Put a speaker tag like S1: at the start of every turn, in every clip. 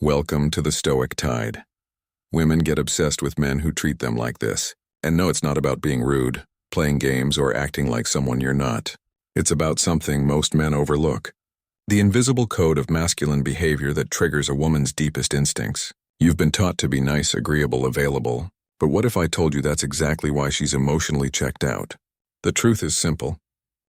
S1: Welcome to the Stoic Tide. Women get obsessed with men who treat them like this. And no, it's not about being rude, playing games, or acting like someone you're not. It's about something most men overlook. The invisible code of masculine behavior that triggers a woman's deepest instincts. You've been taught to be nice, agreeable, available. But what if I told you that's exactly why she's emotionally checked out? The truth is simple.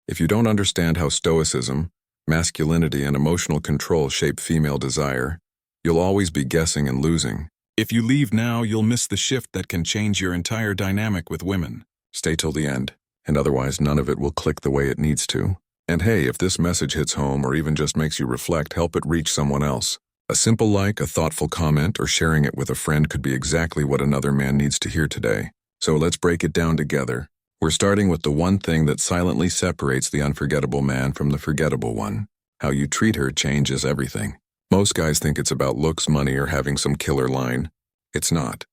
S1: If you don't understand how Stoicism, masculinity, and emotional control shape female desire, you'll always be guessing and losing. If you leave now, you'll miss the shift that can change your entire dynamic with women. Stay till the end, and otherwise none of it will click the way it needs to. And hey, if this message hits home or even just makes you reflect, help it reach someone else. A simple like, a thoughtful comment, or sharing it with a friend could be exactly what another man needs to hear today. So let's break it down together. We're starting with the one thing that silently separates the unforgettable man from the forgettable one. How you treat her changes everything. Most guys think it's about looks, money, or having some killer line. It's not.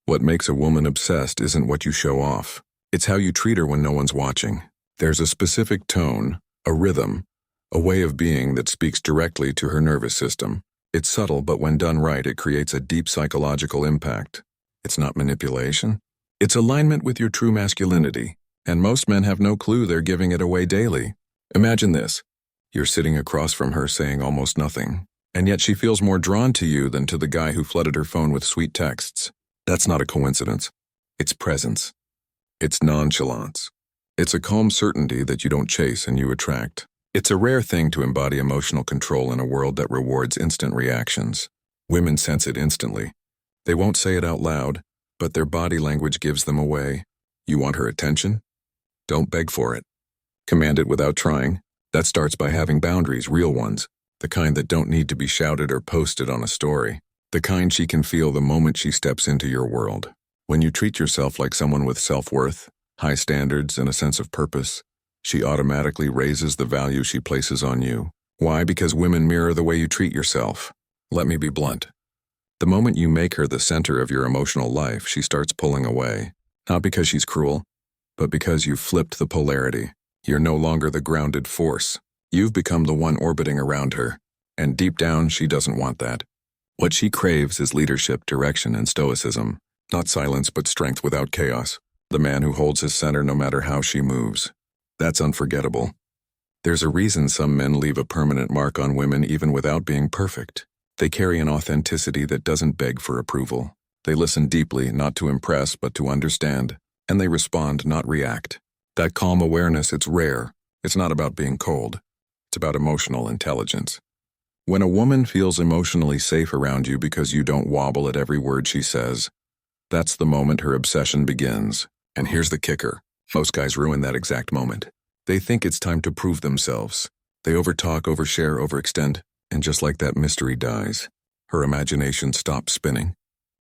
S1: What makes a woman obsessed isn't what you show off. It's how you treat her when no one's watching. There's a specific tone, a rhythm, a way of being that speaks directly to her nervous system. It's subtle, but when done right, it creates a deep psychological impact. It's not manipulation. It's alignment with your true masculinity. And most men have no clue they're giving it away daily. Imagine this. You're sitting across from her saying almost nothing. And yet she feels more drawn to you than to the guy who flooded her phone with sweet texts. That's not a coincidence. It's presence. It's nonchalance. It's a calm certainty that you don't chase and you attract. It's a rare thing to embody emotional control in a world that rewards instant reactions. Women sense it instantly. They won't say it out loud, but their body language gives them away. You want her attention? Don't beg for it. Command it without trying. That starts by having boundaries, real ones. The kind that don't need to be shouted or posted on a story. The kind she can feel the moment she steps into your world. When you treat yourself like someone with self-worth, high standards, and a sense of purpose, she automatically raises the value she places on you. Why? Because women mirror the way you treat yourself. Let me be blunt. The moment you make her the center of your emotional life, she starts pulling away. Not because she's cruel, but because you've flipped the polarity. You're no longer the grounded force. You've become the one orbiting around her, and deep down, she doesn't want that. What she craves is leadership, direction, and stoicism. Not silence, but strength without chaos. The man who holds his center no matter how she moves. That's unforgettable. There's a reason some men leave a permanent mark on women even without being perfect. They carry an authenticity that doesn't beg for approval. They listen deeply, not to impress, but to understand. And they respond, not react. That calm awareness, it's rare. It's not about being cold. It's about emotional intelligence. When a woman feels emotionally safe around you because you don't wobble at every word she says, that's the moment her obsession begins. And here's the kicker. Most guys ruin that exact moment. They think it's time to prove themselves. They overtalk, overshare, overextend, and just like that, mystery dies. Her imagination stops spinning.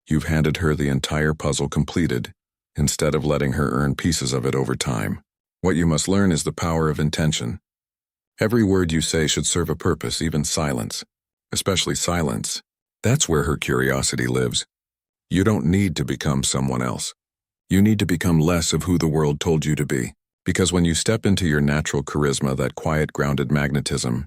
S1: You've handed her the entire puzzle completed, instead of letting her earn pieces of it over time. What you must learn is the power of intention. Every word you say should serve a purpose, even silence. Especially silence. That's where her curiosity lives. You don't need to become someone else. You need to become less of who the world told you to be. Because when you step into your natural charisma, that quiet, grounded magnetism,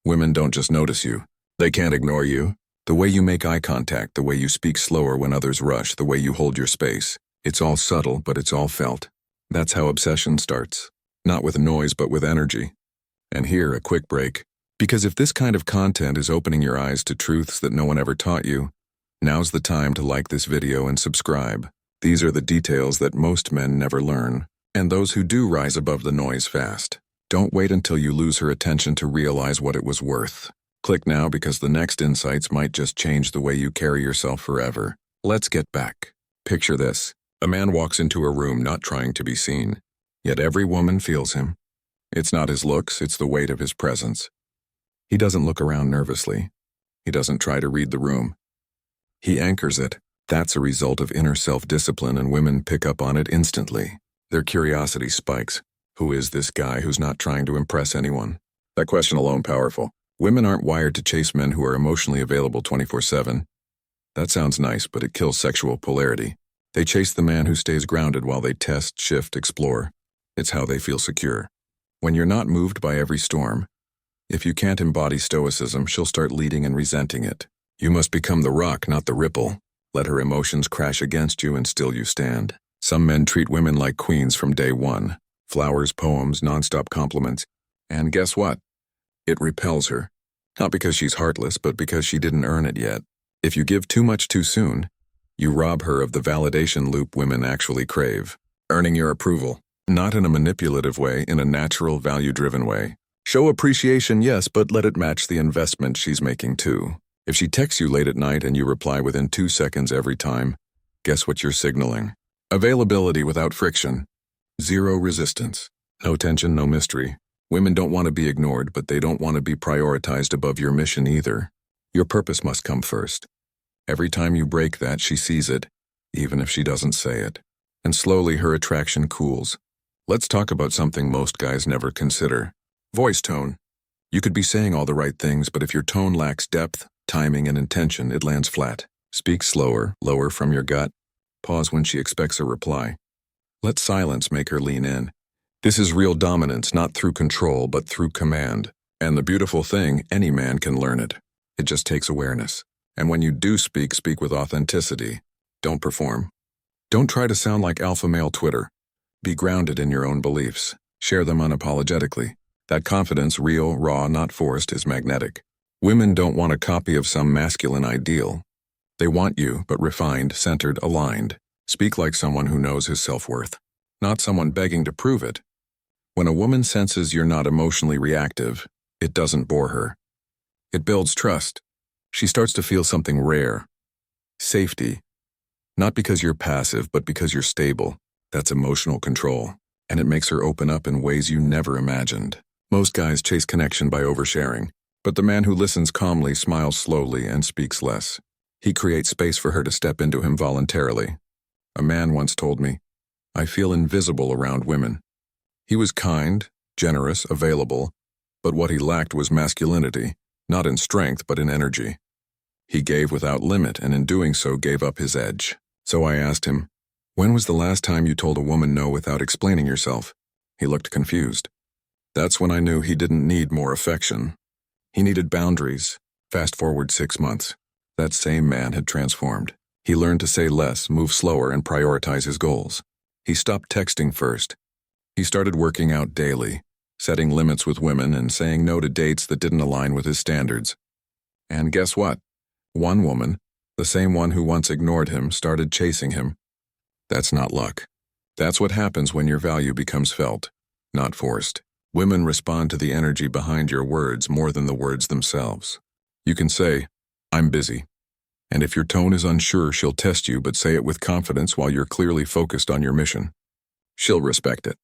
S1: women don't just notice you. They can't ignore you. The way you make eye contact, the way you speak slower when others rush, the way you hold your space. It's all subtle, but it's all felt. That's how obsession starts. Not with noise, but with energy. And here, a quick break. Because if this kind of content is opening your eyes to truths that no one ever taught you, now's the time to like this video and subscribe. These are the details that most men never learn, and those who do rise above the noise fast. Don't wait until you lose her attention to realize what it was worth. Click now because the next insights might just change the way you carry yourself forever. Let's get back. Picture this. A man walks into a room not trying to be seen, yet every woman feels him. It's not his looks, it's the weight of his presence. He doesn't look around nervously. He doesn't try to read the room. He anchors it. That's a result of inner self-discipline, and women pick up on it instantly. Their curiosity spikes. Who is this guy who's not trying to impress anyone? That question alone powerful. Women aren't wired to chase men who are emotionally available 24/7. That sounds nice, but it kills sexual polarity. They chase the man who stays grounded while they test, shift, explore. It's how they feel secure. When you're not moved by every storm, if you can't embody stoicism, she'll start leading and resenting it. You must become the rock, not the ripple. Let her emotions crash against you and still you stand. Some men treat women like queens from day one. Flowers, poems, nonstop compliments. And guess what? It repels her. Not because she's heartless, but because she didn't earn it yet. If you give too much too soon, you rob her of the validation loop women actually crave. Earning your approval. Not in a manipulative way, in a natural, value-driven way. Show appreciation, yes, but let it match the investment she's making too. If she texts you late at night and you reply within 2 seconds every time, guess what you're signaling? Availability without friction. Zero resistance. No tension, no mystery. Women don't want to be ignored, but they don't want to be prioritized above your mission either. Your purpose must come first. Every time you break that, she sees it, even if she doesn't say it. And slowly her attraction cools. Let's talk about something most guys never consider. Voice tone. You could be saying all the right things, but if your tone lacks depth, timing, and intention, it lands flat. Speak slower, lower from your gut. Pause when she expects a reply. Let silence make her lean in. This is real dominance, not through control, but through command. And the beautiful thing, any man can learn it. It just takes awareness. And when you do speak, speak with authenticity. Don't perform. Don't try to sound like alpha male Twitter. Be grounded in your own beliefs. Share them unapologetically. That confidence, real, raw, not forced, is magnetic. Women don't want a copy of some masculine ideal. They want you, but refined, centered, aligned. Speak like someone who knows his self-worth, not someone begging to prove it. When a woman senses you're not emotionally reactive, it doesn't bore her. It builds trust. She starts to feel something rare. Safety. Not because you're passive, but because you're stable. That's emotional control. And it makes her open up in ways you never imagined. Most guys chase connection by oversharing, but the man who listens calmly smiles slowly and speaks less. He creates space for her to step into him voluntarily. A man once told me, "I feel invisible around women." He was kind, generous, available, but what he lacked was masculinity, not in strength but in energy. He gave without limit and in doing so gave up his edge. So I asked him, "When was the last time you told a woman no without explaining yourself?" He looked confused. That's when I knew he didn't need more affection. He needed boundaries. Fast forward 6 months. That same man had transformed. He learned to say less, move slower, and prioritize his goals. He stopped texting first. He started working out daily, setting limits with women and saying no to dates that didn't align with his standards. And guess what? One woman, the same one who once ignored him, started chasing him. That's not luck. That's what happens when your value becomes felt, not forced. Women respond to the energy behind your words more than the words themselves. You can say, "I'm busy." And if your tone is unsure, she'll test you, but say it with confidence while you're clearly focused on your mission. She'll respect it.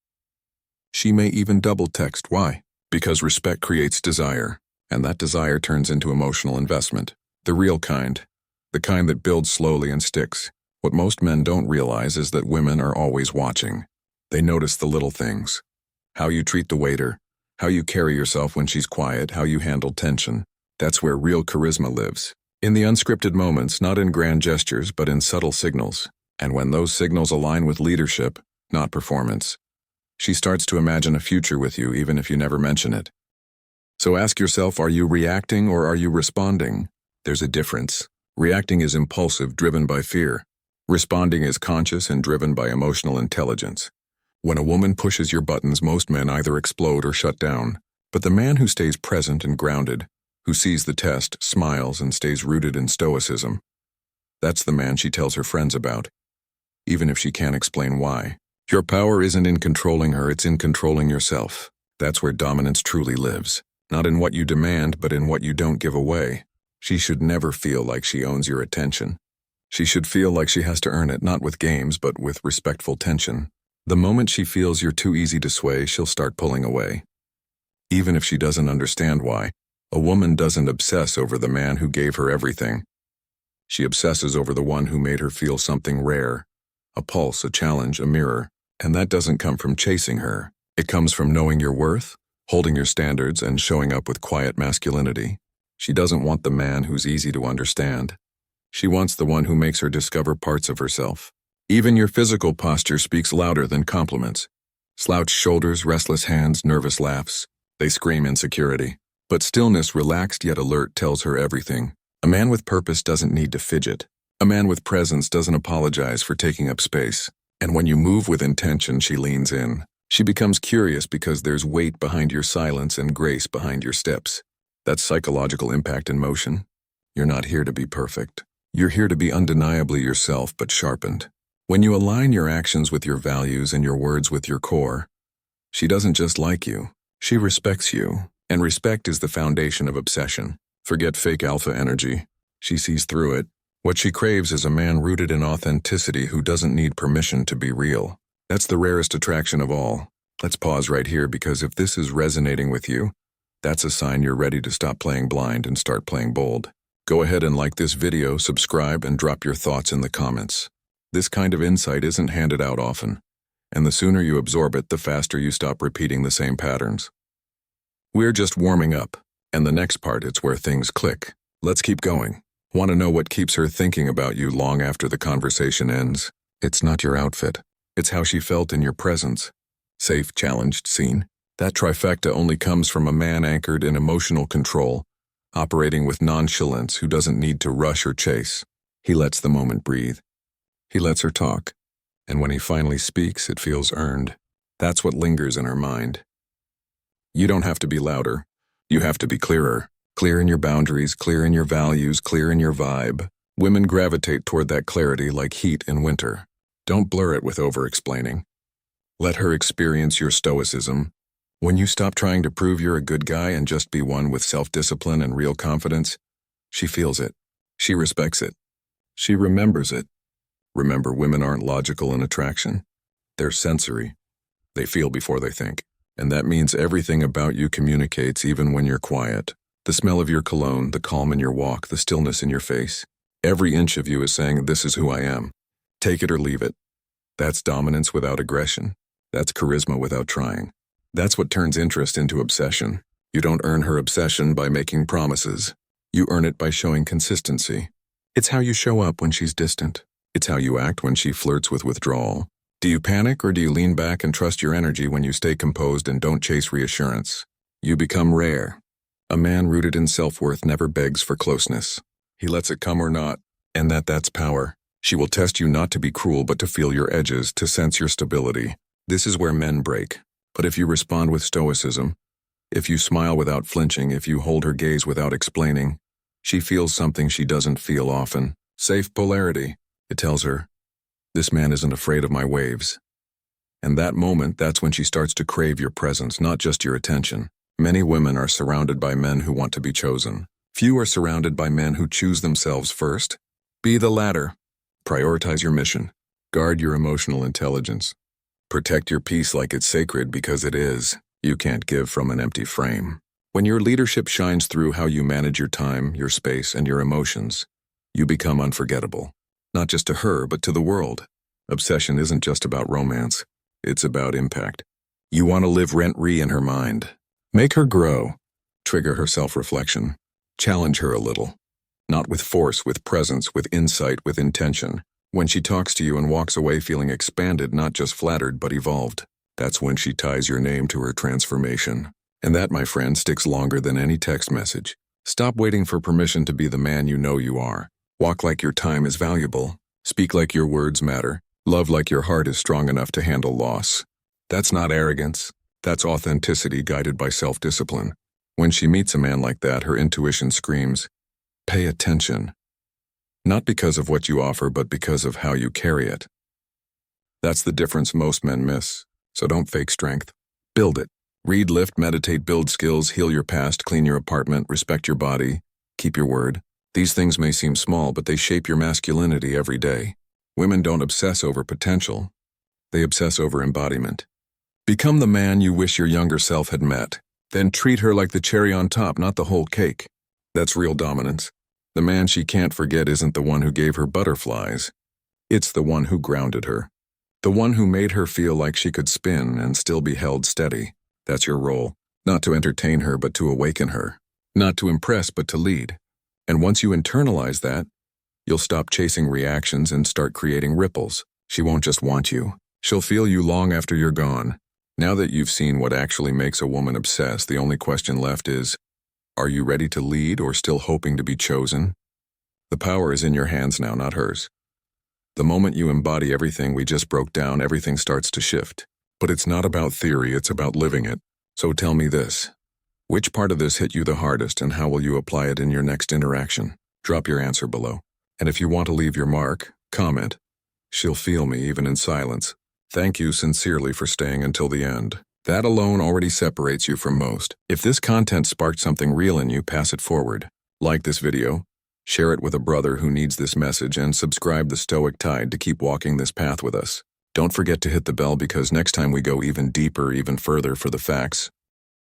S1: She may even double text. Why? Because respect creates desire, and that desire turns into emotional investment. The real kind. The kind that builds slowly and sticks. What most men don't realize is that women are always watching. They notice the little things. How you treat the waiter, how you carry yourself when she's quiet, how you handle tension. That's where real charisma lives. In the unscripted moments, not in grand gestures, but in subtle signals. And when those signals align with leadership, not performance, she starts to imagine a future with you even if you never mention it. So ask yourself, are you reacting or are you responding? There's a difference. Reacting is impulsive, driven by fear. Responding is conscious and driven by emotional intelligence. When a woman pushes your buttons, most men either explode or shut down. But the man who stays present and grounded, who sees the test, smiles, and stays rooted in stoicism, that's the man she tells her friends about, even if she can't explain why. Your power isn't in controlling her, it's in controlling yourself. That's where dominance truly lives. Not in what you demand, but in what you don't give away. She should never feel like she owns your attention. She should feel like she has to earn it, not with games, but with respectful tension. The moment she feels you're too easy to sway, she'll start pulling away. Even if she doesn't understand why, a woman doesn't obsess over the man who gave her everything. She obsesses over the one who made her feel something rare. A pulse, a challenge, a mirror. And that doesn't come from chasing her. It comes from knowing your worth, holding your standards, and showing up with quiet masculinity. She doesn't want the man who's easy to understand. She wants the one who makes her discover parts of herself. Even your physical posture speaks louder than compliments. Slouched shoulders, restless hands, nervous laughs. They scream insecurity. But stillness, relaxed yet alert, tells her everything. A man with purpose doesn't need to fidget. A man with presence doesn't apologize for taking up space. And when you move with intention, she leans in. She becomes curious because there's weight behind your silence and grace behind your steps. That's psychological impact in motion. You're not here to be perfect. You're here to be undeniably yourself, but sharpened. When you align your actions with your values and your words with your core, she doesn't just like you, she respects you. And respect is the foundation of obsession. Forget fake alpha energy. She sees through it. What she craves is a man rooted in authenticity who doesn't need permission to be real. That's the rarest attraction of all. Let's pause right here, because if this is resonating with you, that's a sign you're ready to stop playing blind and start playing bold. Go ahead and like this video, subscribe, and drop your thoughts in the comments. This kind of insight isn't handed out often, and the sooner you absorb it, the faster you stop repeating the same patterns. We're just warming up, and the next part, it's where things click. Let's keep going. Want to know what keeps her thinking about you long after the conversation ends? It's not your outfit. It's how she felt in your presence. Safe, challenged, seen. That trifecta only comes from a man anchored in emotional control, operating with nonchalance, who doesn't need to rush or chase. He lets the moment breathe. He lets her talk. And when he finally speaks, it feels earned. That's what lingers in her mind. You don't have to be louder. You have to be clearer. Clear in your boundaries, clear in your values, clear in your vibe. Women gravitate toward that clarity like heat in winter. Don't blur it with over-explaining. Let her experience your stoicism. When you stop trying to prove you're a good guy and just be one with self-discipline and real confidence, she feels it. She respects it. She remembers it. Remember, women aren't logical in attraction. They're sensory. They feel before they think. And that means everything about you communicates even when you're quiet. The smell of your cologne, the calm in your walk, the stillness in your face. Every inch of you is saying, this is who I am. Take it or leave it. That's dominance without aggression. That's charisma without trying. That's what turns interest into obsession. You don't earn her obsession by making promises. You earn it by showing consistency. It's how you show up when she's distant. It's how you act when she flirts with withdrawal. Do you panic, or do you lean back and trust your energy when you stay composed and don't chase reassurance? You become rare. A man rooted in self-worth never begs for closeness. He lets it come or not, and that's power. She will test you not to be cruel but to feel your edges, to sense your stability. This is where men break. But if you respond with stoicism, if you smile without flinching, if you hold her gaze without explaining, she feels something she doesn't feel often. Safe polarity. It tells her, this man isn't afraid of my waves. And that moment, that's when she starts to crave your presence, not just your attention. Many women are surrounded by men who want to be chosen. Few are surrounded by men who choose themselves first. Be the latter. Prioritize your mission. Guard your emotional intelligence. Protect your peace like it's sacred, because it is. You can't give from an empty frame. When your leadership shines through how you manage your time, your space, and your emotions, you become unforgettable. Not just to her, but to the world. Obsession isn't just about romance. It's about impact. You want to live rent-free in her mind. Make her grow. Trigger her self-reflection. Challenge her a little. Not with force, with presence, with insight, with intention. When she talks to you and walks away feeling expanded, not just flattered, but evolved, that's when she ties your name to her transformation. And that, my friend, sticks longer than any text message. Stop waiting for permission to be the man you know you are. Walk like your time is valuable. Speak like your words matter. Love like your heart is strong enough to handle loss. That's not arrogance. That's authenticity guided by self-discipline. When she meets a man like that, her intuition screams, pay attention. Not because of what you offer, but because of how you carry it. That's the difference most men miss. So don't fake strength. Build it. Read, lift, meditate, build skills, heal your past, clean your apartment, respect your body, keep your word. These things may seem small, but they shape your masculinity every day. Women don't obsess over potential. They obsess over embodiment. Become the man you wish your younger self had met. Then treat her like the cherry on top, not the whole cake. That's real dominance. The man she can't forget isn't the one who gave her butterflies. It's the one who grounded her. The one who made her feel like she could spin and still be held steady. That's your role. Not to entertain her, but to awaken her. Not to impress, but to lead. And once you internalize that, you'll stop chasing reactions and start creating ripples. She won't just want you. She'll feel you long after you're gone. Now that you've seen what actually makes a woman obsess, the only question left is, are you ready to lead or still hoping to be chosen? The power is in your hands now, not hers. The moment you embody everything we just broke down, everything starts to shift. But it's not about theory, it's about living it. So tell me this. Which part of this hit you the hardest, and how will you apply it in your next interaction? Drop your answer below. And if you want to leave your mark, comment. She'll feel me even in silence. Thank you sincerely for staying until the end. That alone already separates you from most. If this content sparked something real in you, pass it forward. Like this video, share it with a brother who needs this message, and subscribe the Stoic Tide to keep walking this path with us. Don't forget to hit the bell, because next time we go even deeper, even further for the facts,